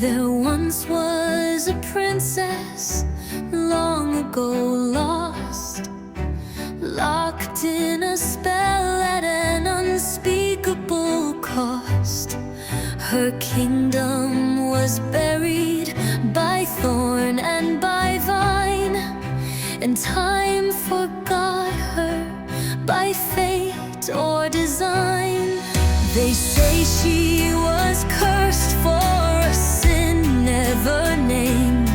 There once was a princess, long ago lost, locked in a spell at an unspeakable cost. Her kingdom was buried by thorn and by vine, and time forgot her by fate or design. They say she was cursed for a sin never named,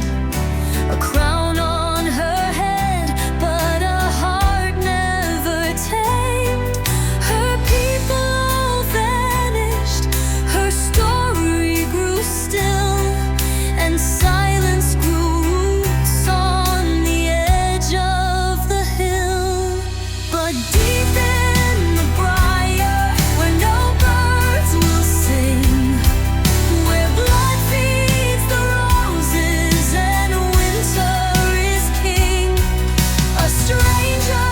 a crown on her head, but a heart never tamed. Her people all vanished, her story grew still, and silence grew roots on the edge of the hill. But deep in the briar, where no birds will sing, where blood feeds the roses and winter is king, a stranger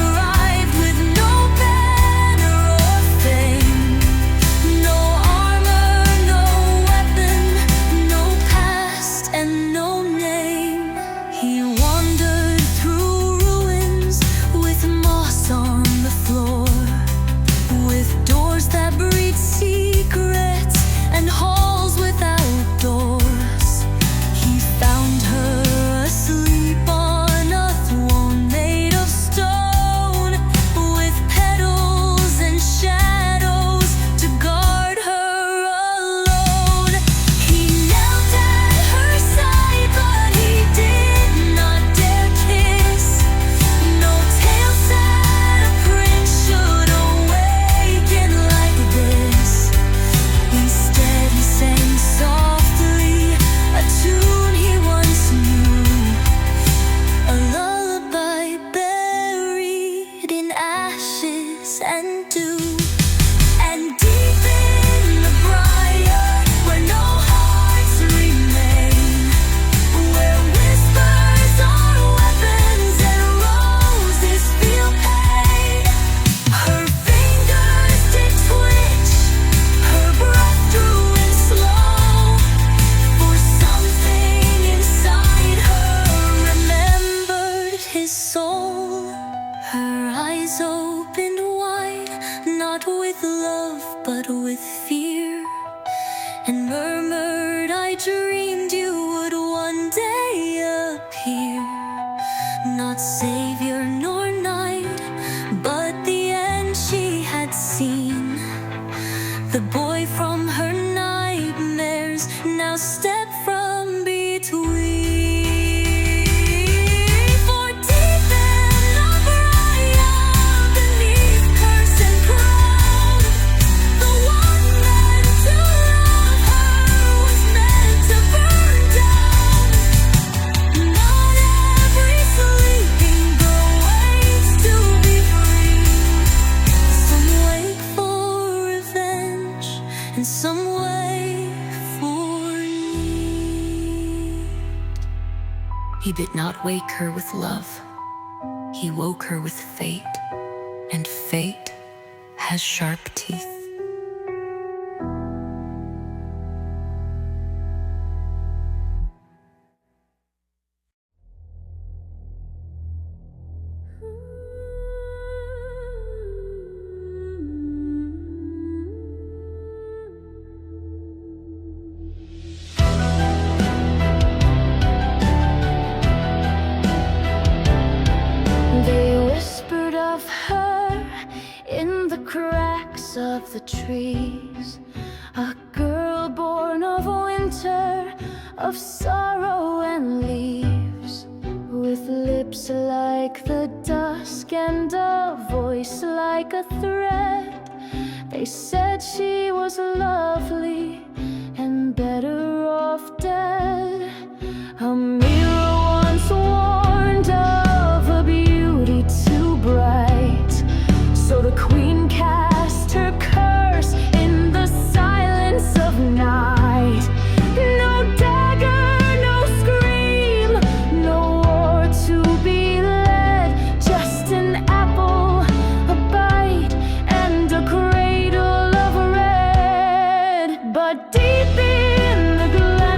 arrived with no banner or fame, no armor, no weapon, no past and no name. He wandered through ruins with moss on the floor, with doors that breed secrets and halls without doors. He found her asleep on a throne made of stone, with petals and shadows to guard her alone. He knelt at her side, but he did not dare kiss. No tale said a prince should awaken like this. Instead he sang softly a tune he once knew, a lullaby buried in ashes and dew. And deep in the briar, where no hearts remain, where whispers are weapons and roses feel pain, her fingers did twitch, her breath drew in slow, for something inside her remembered his soul. Her eyes opened wide, not with love but with fear, and murmured, "I dreamed you would one day appear, not savior nor knight, but the end she had seen. The boy from her nightmares now stepped from between." For deep in the briar, beneath curse and crown, the one meant to love her was meant to burn down. Not every sleeping girl waits to be free. Some wait for revenge, and some wait for need. He did not wake her with love, he woke her with fate, and fate has sharp teeth. They whispered of her in the cracks of the trees, a girl born of winter, of sorrow and leaves, with lips like the dusk and a voice like a thread. They said she was lovely and better off dead. A mirror once warned of a beauty too bright, so the queen cast her curse in the silence of night. No dagger, no scream, no war to be led, just an apple, a bite, and a cradle of red. But deep in the glass,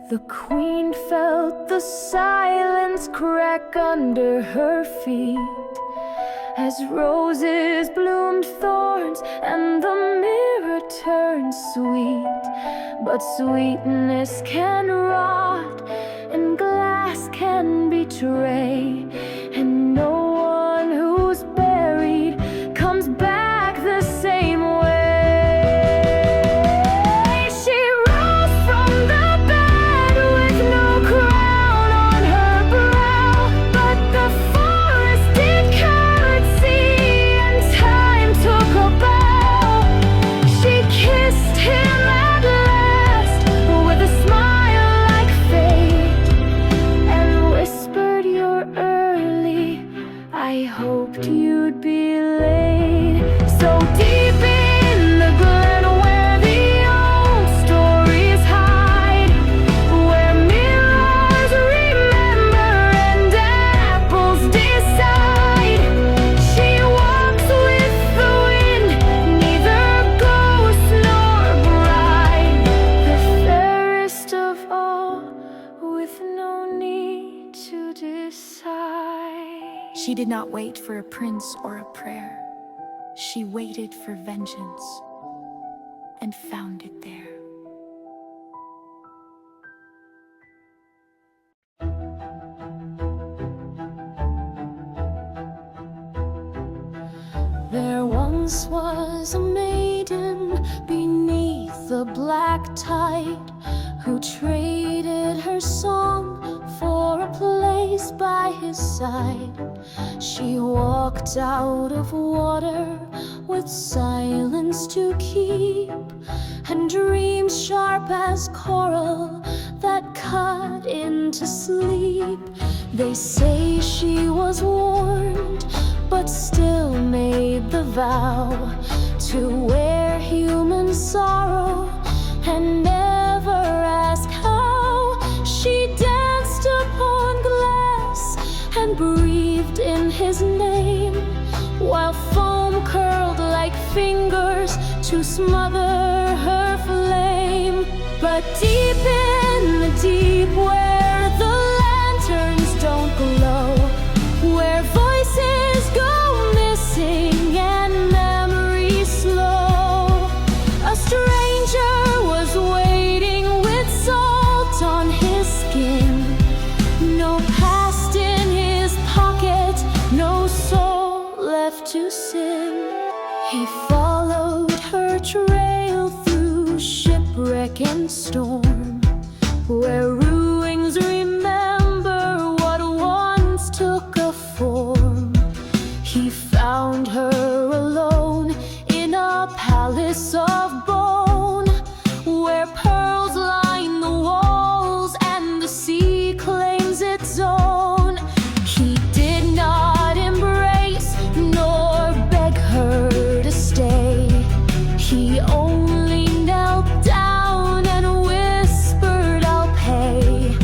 The queen felt the silence crack under her feet as roses bloomed thorns and the mirror turned sweet. But sweetness can rot and glass can betray, and no one who's buried comes back the same way. She rose from the bed with no crown on her brow, but the forest did curtsy and time took a bow. She kissed him at last with a smile like fate, and whispered, "You're early, I hoped you'd be late." So deep in the glen where the old stories hide, where mirrors remember and apples decide, she walks with the wind, neither ghost nor bride, the fairest of all, with no need to decide. She did not wait for a prince or a prayer. She waited for vengeance and found it there. There once was a maiden beneath the black tide who traded her song for a place by his side. She walked out of water with silence to keep, and dreams sharp as coral that cut into sleep. They say she was warned, but still made the vow to wear human sorrow and never ask how. She danced upon glass and breathed in his name, while foam curled like fingers to smother her flame. But deep in the deep, where the lanterns don't glow, where voices go missing and memories slow, a stranger was waiting with salt on his skin. No past in his pocket, no soul left to sin. He followed her trail through shipwreck and storm, where ruins remember what once took a form. He found her alone in a palace of bone, where pearls line the walls and the sea claims its own. He did not embrace nor beg her to stay. He only knelt down and whispered, "I'll pay."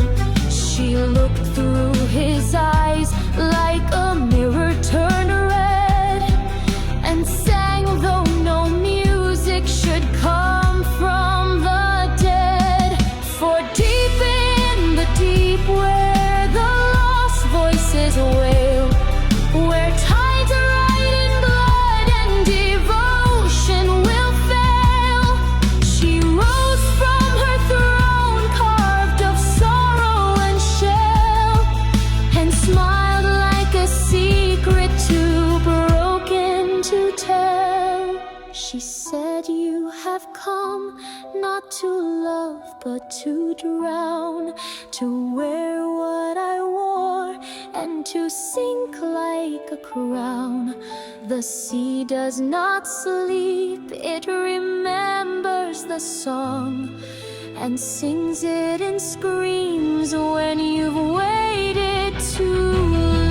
She looked through his eyes like a mirror turned red, and sang though no music should come from the dead. For deep in the deep, where the lost voices wail, where tides ride in blood and devotion will fail, she rose from her throne carved of sorrow and shell, and smiled like a secret too broken to tell. She said, "You have come not to love but to drown, to wear what I wore and to sink like a crown. The sea does not sleep, it remembers the song and sings it in screams when you've waited too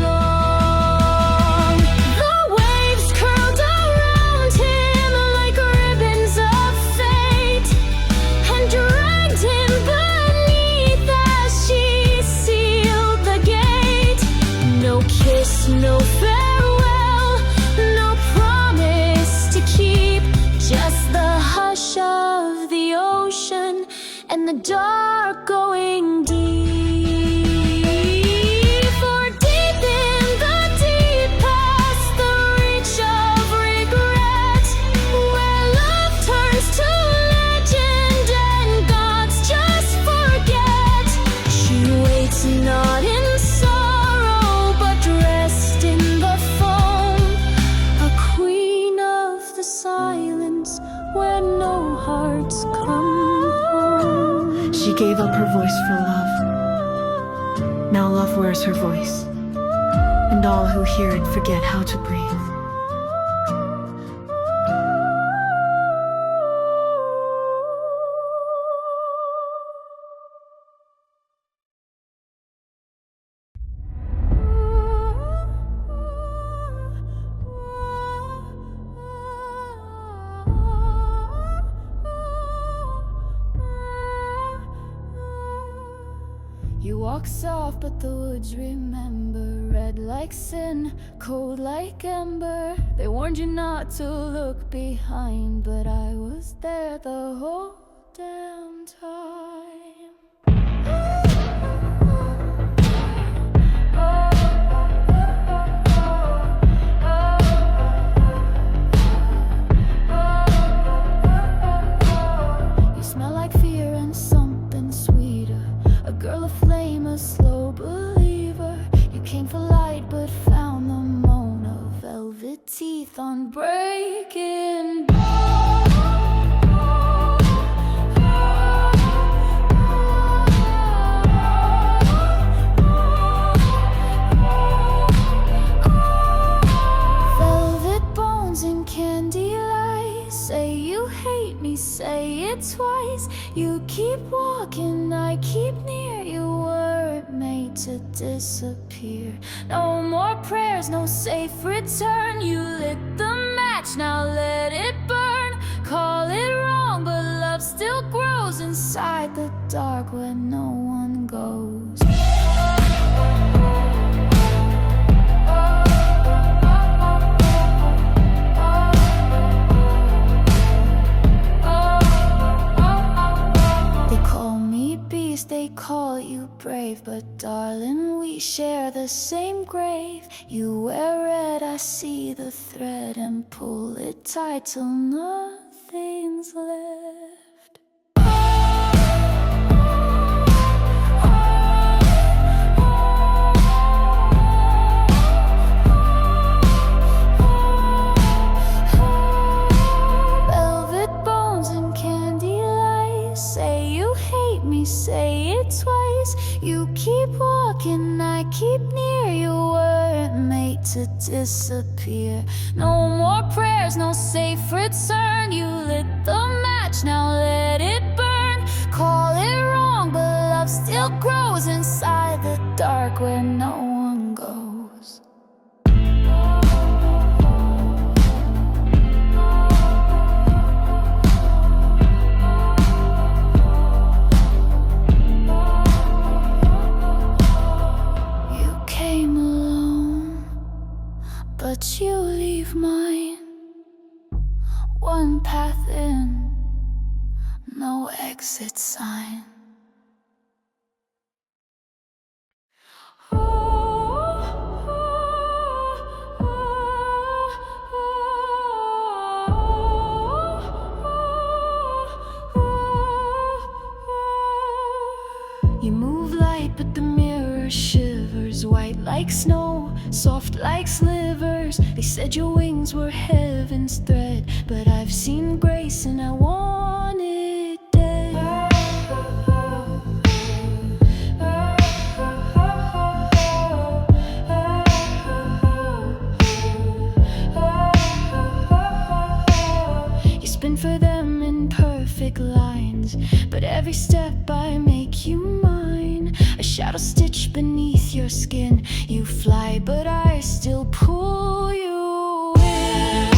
long." The waves curled around him like ribbons of fate, and dragged him beneath as she sealed the gate. No kiss, no farewell, no promise to keep, just the hush of the ocean and the dark going moments when no hearts come home. She gave up her voice for love. Now love wears her voice, and all who hear it forget how to breathe. You walk soft, but the woods remember. Red like sin, cold like ember. They warned you not to look behind, but I was there the whole damn time. You smell like fear and something sweeter. A girl aflame, a slow believer. You came for light but found the moan of velvet teeth on breaking bone. Velvet bones and candy lies. Say you hate me, say it twice. You keep walking, I keep near. You weren't made to disappear. No more prayers, no safe return. You lit the match, now let it burn. Call it wrong, but love still grows inside the dark where no one goes. They call you brave, but darling, we share the same grave. You wear red, I see the thread, and pull it tight till nothing's left. Velvet bones and candy lies. Say you hate me, say it twice. You keep walking, I keep near. You weren't made to disappear. No more prayers, no safe return. You lit the match, now let it burn. Call it wrong, but love still grows inside the dark where no one goes. But you leave mine. One path in, no exit sign. You move light, but the mirror shivers. White like snow, soft like slivers. They said your wings were heaven's thread, but I've seen grace and I want it dead. You spin for them in perfect lines, but every step I make you mine. A shadow stitched beneath your skin. You fly, but I still pull you in.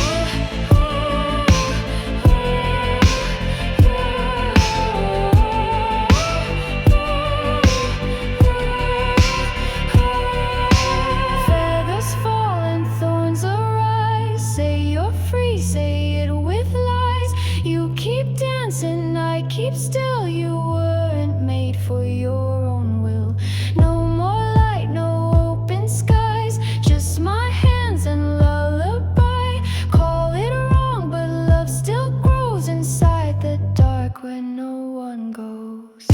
Feathers fall and thorns arise. Say you're free, say it with lies. You keep dancing, I keep still. You weren't made for your own will. No more light, no open skies, just my hands and lullaby. Call it wrong, but love still grows inside the dark where no one goes.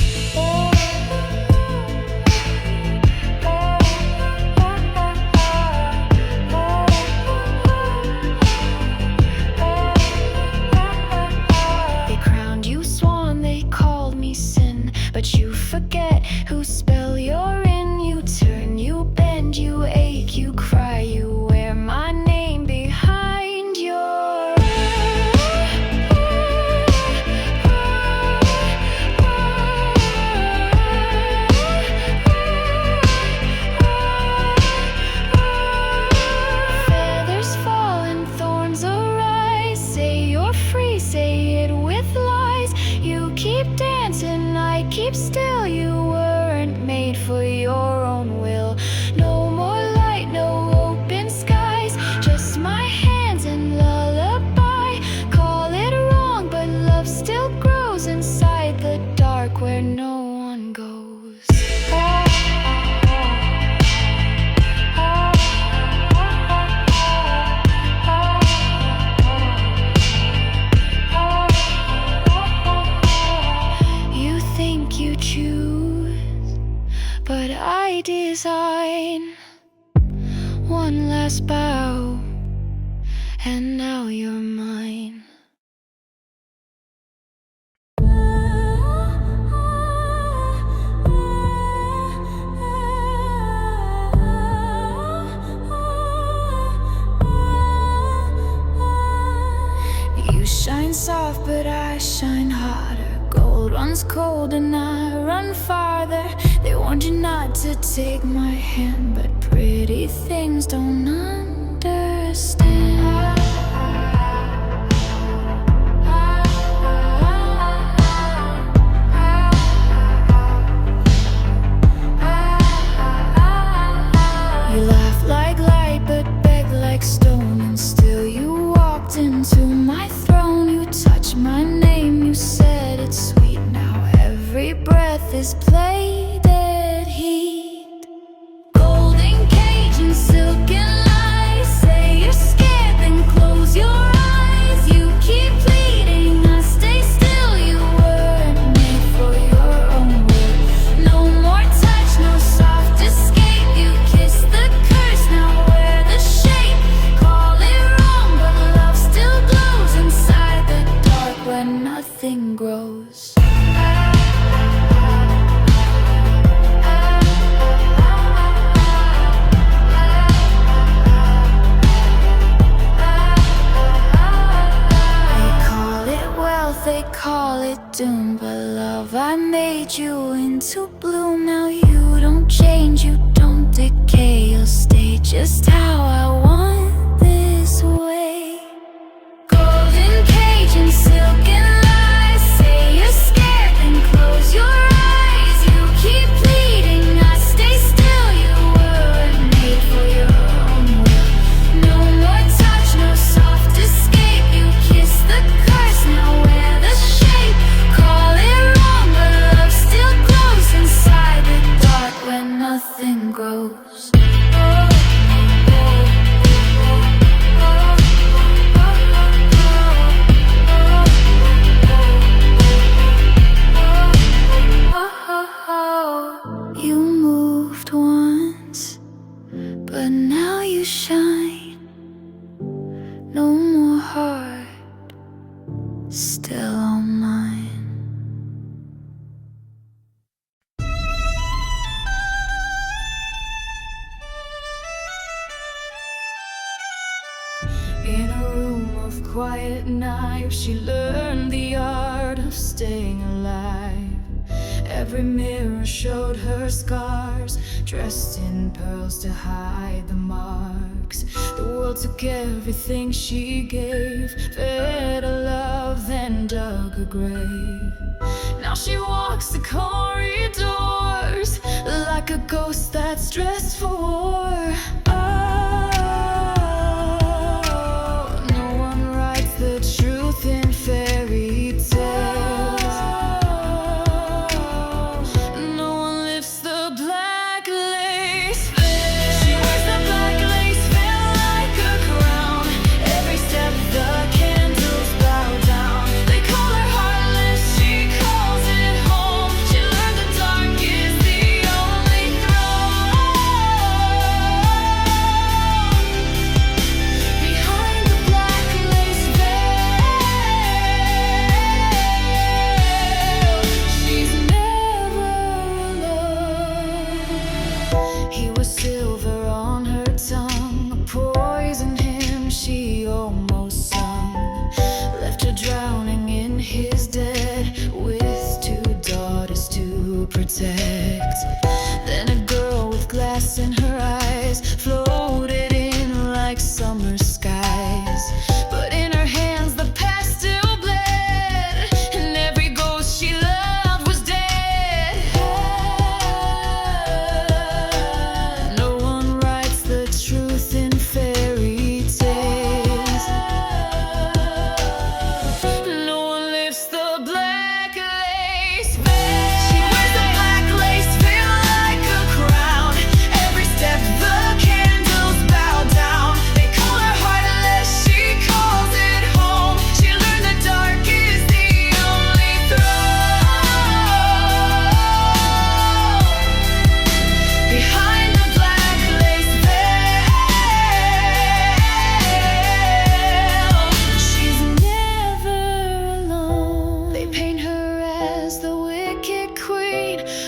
keep still. You weren't made for your own will. No more light, no open skies, just my hands and lullaby. Call it wrong, but love still grows inside the dark where no one goes. You think you choose, but I design one last bow, and now you're mine. You shine soft, but I shine harder. Gold runs cold and I run farther. They warned you not to take my hand, but pretty things don't understand. You laugh like light, but beg like stone, and still you walked into my throne. You touched my name, you said it's sweet. Now every breath is plated heat. Golden cage and silken lies. Say you're scared, then close your eyes. You keep pleading, I stay still. You weren't made for your own will. No more touch, no soft escape. You kiss the curse, now wear the shape. Call it wrong, but love still glows inside the dark where nothing grows. They call it doom, but love, I made you into bloom. Now you don't change, you don't decay. You'll stay just how I want this way. Golden cage and silken lies. Say you're scared, then close your eyes. You keep pleading, I stay still. You weren't made for your own will. No more touch, no soft escape. You kiss the curse, now wear the shape. Call it wrong, but love still glows inside the dark where nothing grows. You moved once, but now you shine. No more heart, still all mine. In a room of quiet night, she learned the art of staying alive. Every mirror showed her scars, dressed in pearls to hide the marks. The world took everything she gave, fed her love, then dug a grave. Now she walks the corridors like a ghost that's dressed for war. No one writes the truth in fairy tales. No one lifts the black lace veil. She wears the black lace veil like a crown. Every step the candles bow down. They call her heartless, she calls it home. She learned the dark is the only throne.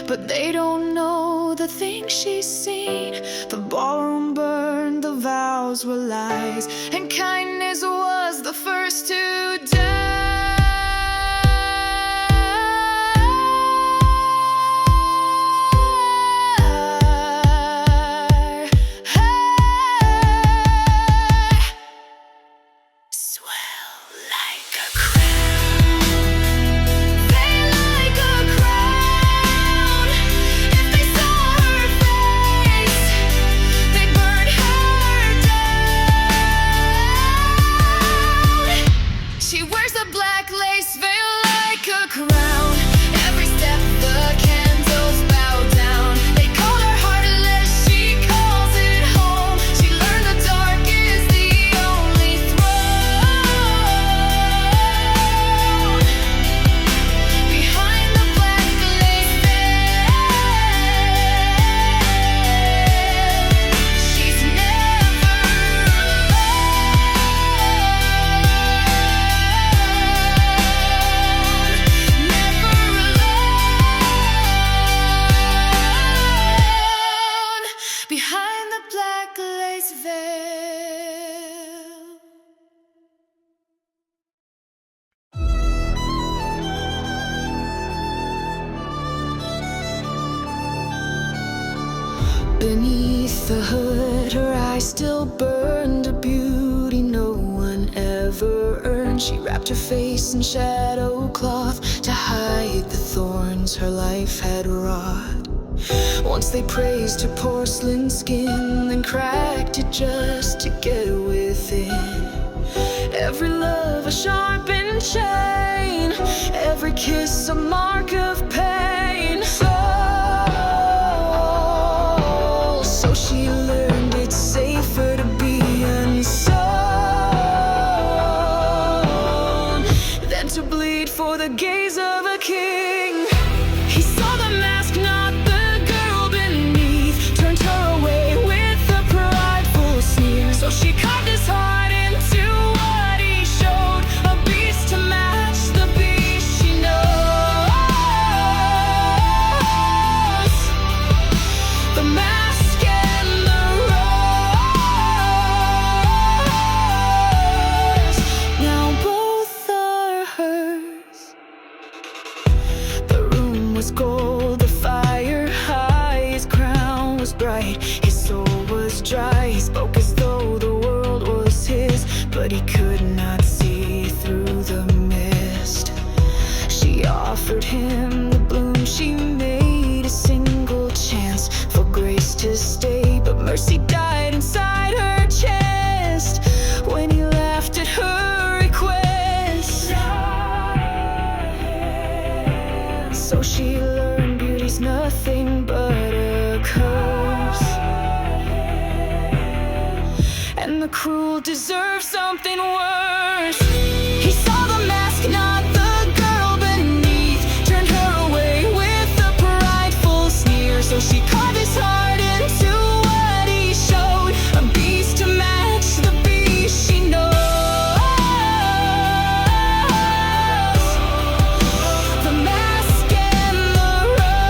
but they don't know the things she's seen. The ballroom burned, the vows were lies, and kindness was the first to die. Beneath the hood, her eyes still burned a beauty no one ever earned. She wrapped her face in shadow cloth to hide the thorns her life had wrought. Once they praised her porcelain skin, then cracked it just to get within. Every love a sharpened chain, every kiss a mark of pain. So she learned it's safer to be unsown than to bleed for the gaze of a king. He saw the mask, not the girl beneath, turned her away with a prideful sneer. So she carved his heart into what he showed, a beast to match the beast she knows. The mask and the rose, now both are hers. The room was gold, the fire high, his crown was bright, his soul was dry. He spoke as though the world was his, but he could not see through the mist. She offered him the bloom she made, a single chance for grace to stay, but mercy died inside her chest when he laughed at her request. So she learned beauty's nothing but a curse, and the cruel deserve something worse. He saw the mask, not the girl beneath, turned her away with a prideful sneer. So she carved his heart into what he showed, a beast to match the beast she knows. The mask and the rose,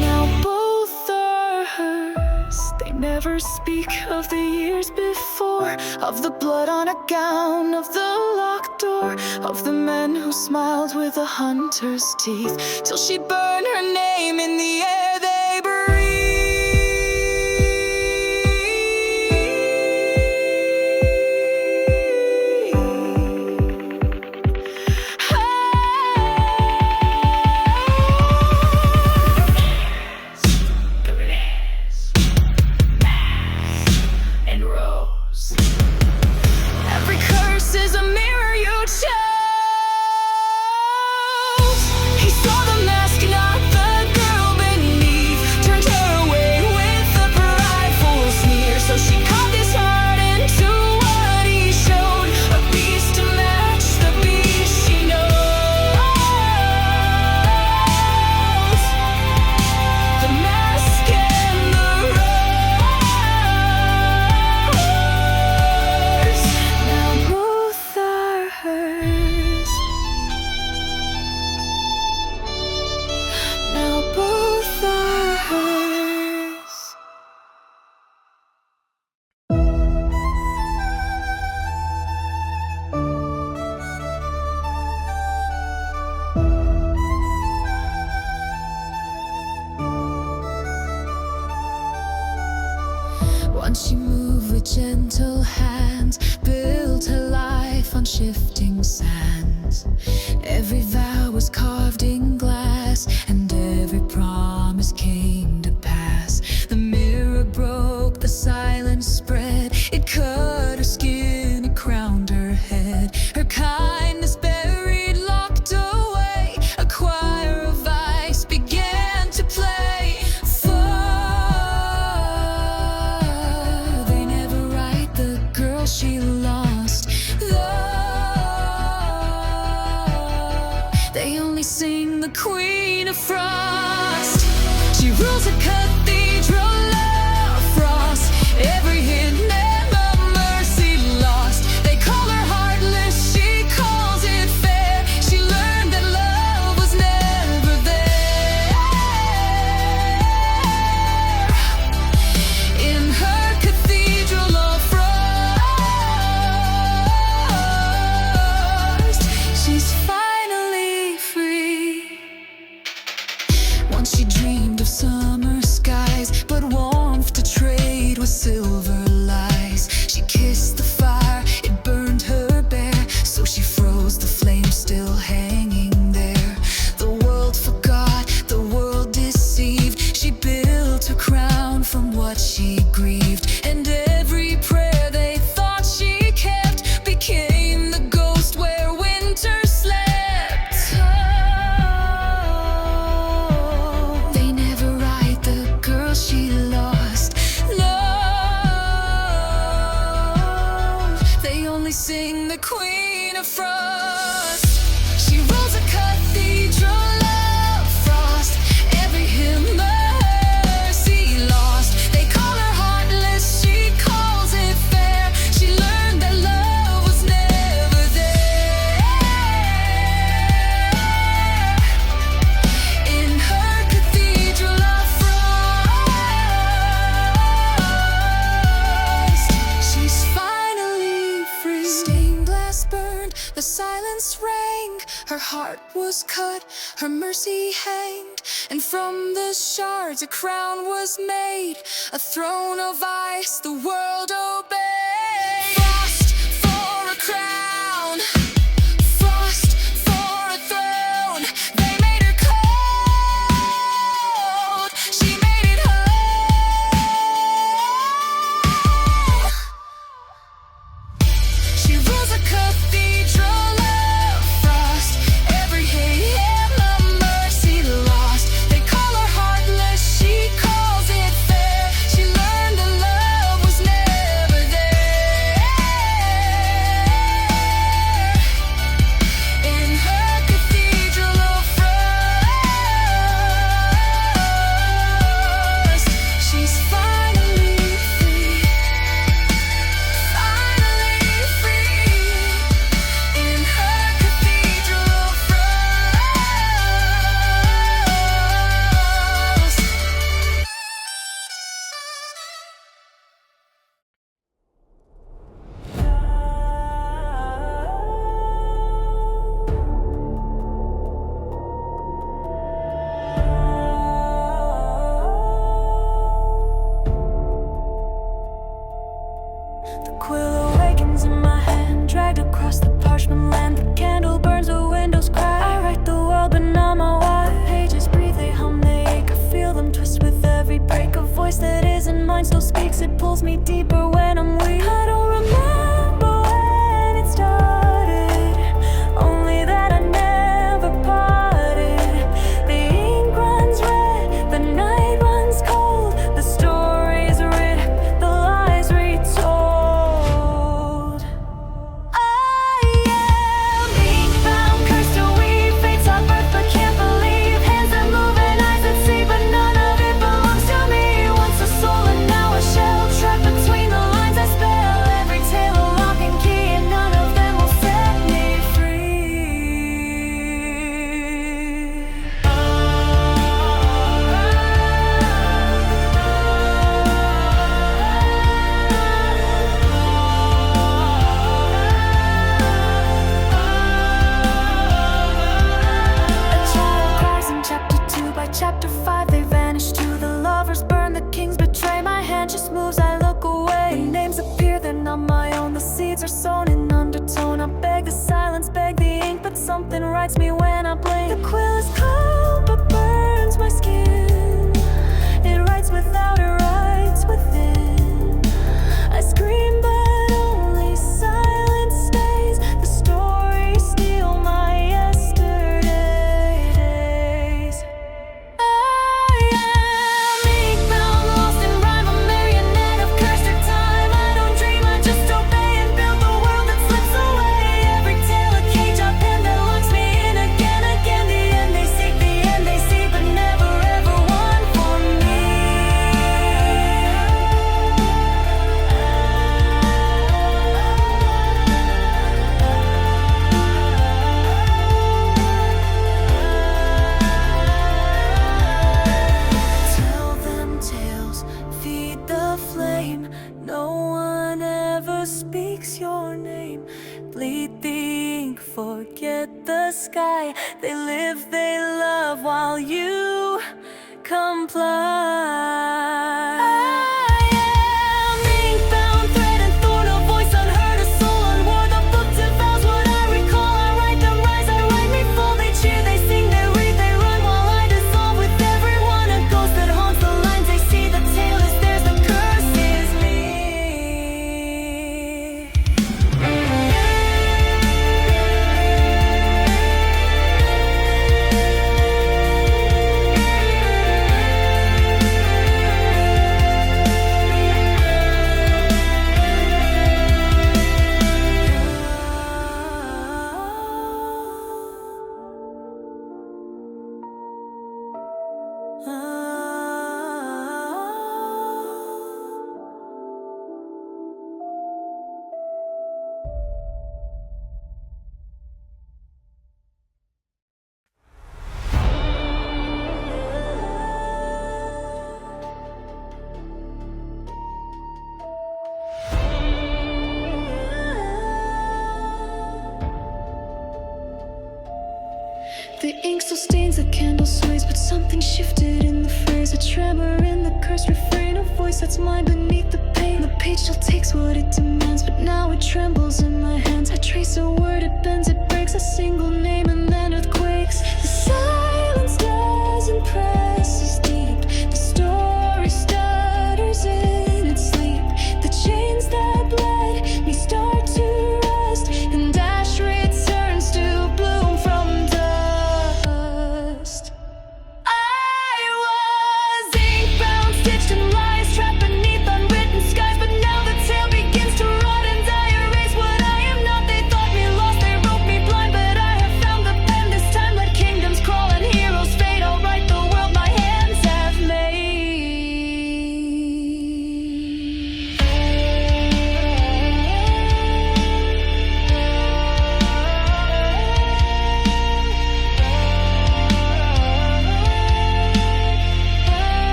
now both are hers. They never speak of the years before, of the blood on a gown, of the locked door, of the men who smiled with a hunter's teeth, till she burned her name in the air they breathe. And rose, every curse is a mirror you chose. He saw the mask, not the girl beneath, gentle hands built her life on shifting sands. Every vow was carved in glass, and every promise came to pass. The mirror broke, the silence spread. It cut her skin, it crowned her head. Her kindness buried, locked away. A choir of ice began to play. Far, they never write the girl she lost. Love, they only sing the Queen of Frost. She rules a cathedral of frost. Every hidden name of mercy lost. They call her heartless, she calls it fair. She learned that love was never there. In her cathedral of frost, she's finally free. Once she dreamed of summer skies, but warmth to trade with silver lies. She kissed the fire, it burned her bare, so she froze, the flame still hanging there. The world forgot, the world deceived. She built her crown from what she grieved, and every prayer they thought she kept became the ghost where winter slept. Oh, they never write the girl she lost. Love, they only sing the Queen of Frost. She rules a cathedral of frost. Every hymn mercy lost. They call her heartless, she calls it fair. She learned that love was never there. In her cathedral of frost, she's finally free. Stained glass burned, the silence rang. Her heart was cut, her mercy hanged, and from the shards a crown was made. A throne of ice, the world obeyed. Frost for a crown, frost for a throne. They made her cold, she made it whole. She rules a cathedral of frost. Every hymn of mercy lost. They call her heartless, she calls it fair. She learned that love was never there. In her cathedral of frost, she's finally free. Finally free. In her cathedral of frost. The quill awakens in my hand, dragged across the parchment land. The candle burns, the windows crack. I write the world, but not my wife. Pages breathe, they hum, they ache. I feel them twist with every break. A voice that isn't mine still speaks. It pulls me deeper when I'm weak. I don't remember when it started, only that I never parted. The ink runs red, the night runs cold. The stories written, the lies retold. I am ink-bound, cursed to weave. Fate's our birth, but can't believe. Hands that move and eyes that see, but none of it belongs to me. Once a soul and now a shell, trapped between the monotone. I beg the silence, beg the ink, but something writes me when I blink. The quill is cold but burns my skin. It writes without, it writes within. I scream but only silence stays. The stories steal my yesterdays. I am ink-bound, lost in rhyme, a marionette of cursed time. I don't dream, I just obey and build the world that slips away. Every tale a cage I pen that locks me in again, again. The end they seek, the end they see, but never ever one for me. Tell them tales, feed the flame. No one ever speaks your name. Bleed the ink, forget the sky. They live, they love while you comply. I am ink-bound, thread and thorn, a voice unheard, a soul unworn. The book devours what I recall. I write them rise, I write me fall. They cheer, they sing, they read, they run while I dissolve with everyone. A ghost that haunts the lines they see. The tale is theirs, the curse is me. The ink still stains, the candle sways, but something shifted in the phrase. A tremor in the cursed refrain, a voice that's mine beneath the pain. The page still takes what it demands, but now it trembles in my hands. I trace a word, it bends, it breaks, a single name and then earthquakes. The silence doesn't press as deep. The story stutters in its sleep. The chains that bled me start to rust, and ash returns to bloom from dust. I was ink-bound, stitched in lies, trapped beneath unwritten skies. But now the tale begins to rot, and I erase what I am not. They thought me lost, they wrote me blind, but I have found the pen this time. Let kingdoms crawl and heroes fade. I'll write the world my hands have made.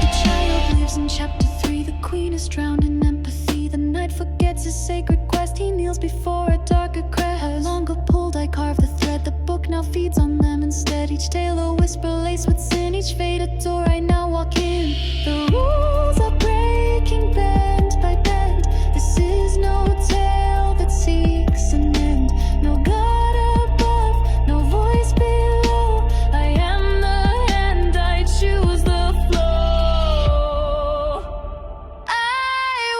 The child lives in chapter 3. The queen is drowned in empathy. The knight forgets his sacred quest. He kneels before a darker crest. Long ago pulled, I carved the thread. The book now feeds on them instead. Each tale a whisper laced with sin. Each faded door I now walk in. The rules are breaking bend by bend. This is no tale that seeks an end. No God above, no voice below. I am the hand, I choose the flow. I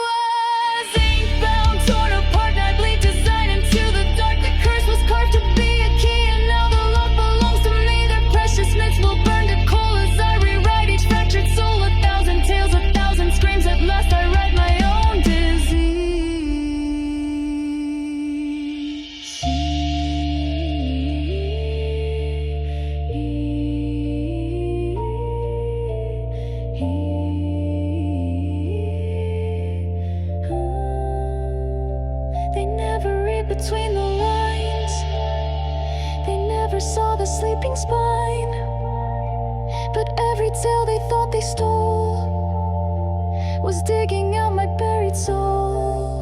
was ink-bound, torn apart, and I bleed design into the dark. The curse was carved to be a key, and now the lock belongs to me. Their precious myths will burn to coal as I rewrite each fractured soul. A thousand tales, a thousand screams. At last I write my own disease. They never read between the lines. They never saw the sleeping spine. But every tale they thought they stole was digging out my buried soul.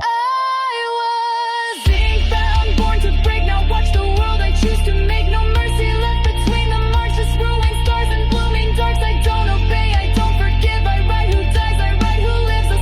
I was ink-bound, born to break. Now watch the world I choose to make. No mercy left between the marches, ruined stars and blooming darks. I don't obey, I don't forgive. I write who dies, I write who lives. A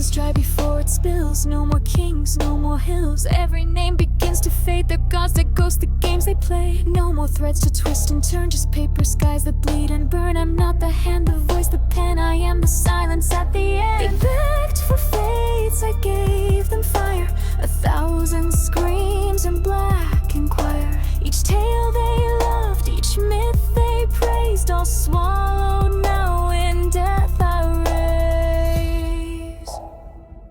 is dry before it spills. No more kings, no more hills. Every name begins to fade. They're gods that ghost the games they play. No more threads to twist and turn, just paper skies that bleed and burn. I'm not the hand, the voice, the pen. I am the silence at the end. They begged for fates, I gave them fire. 1,000 screams in black inquire. Each tale they loved, each myth they praised, all swallowed now in death I raise.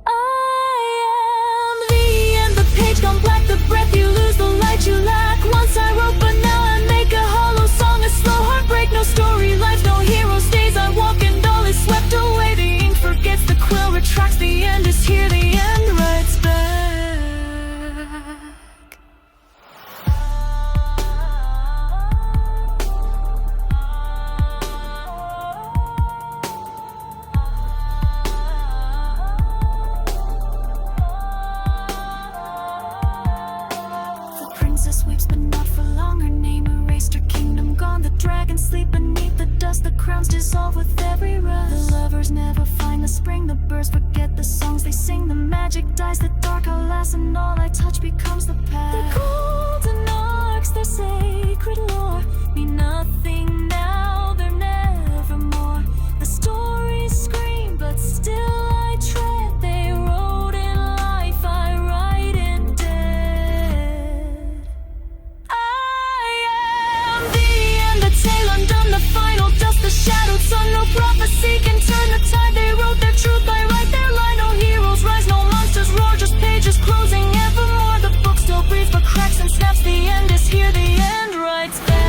I am the end, the page gone black, the breath you lose, the light you lack. Once I wrote, but now I make a hollow song, a slow heartbreak, no story, life, no heroes, days I walk and all is swept away. The ink forgets, the quill retracts, the end is here, the end writes back. Weeps, but not for long. Her name erased, her kingdom gone. The dragons sleep beneath the dust. The crowns dissolve with every rust. The lovers never find the spring. The birds forget the songs they sing. The magic dies, the dark outlasts, and all I touch becomes the past. The golden arcs, their sacred lore, mean nothing now, they're never more. The stories scream, but still I tread. They wrote in life, I write in death. Tale undone, the final dust, the shadowed sun. No prophecy can turn the tide. They wrote their truth, I write their line. No heroes rise, no monsters roar, just pages closing evermore. The book still breathes but cracks and snaps. The end is here, the end writes back.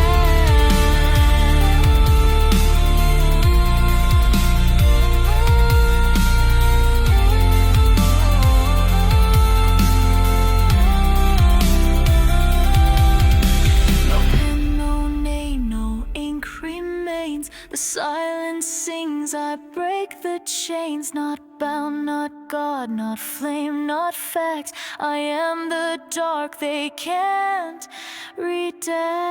The silence sings, I break the chains. Not bound, not God, not flame, not facts. I am the dark they can't redact.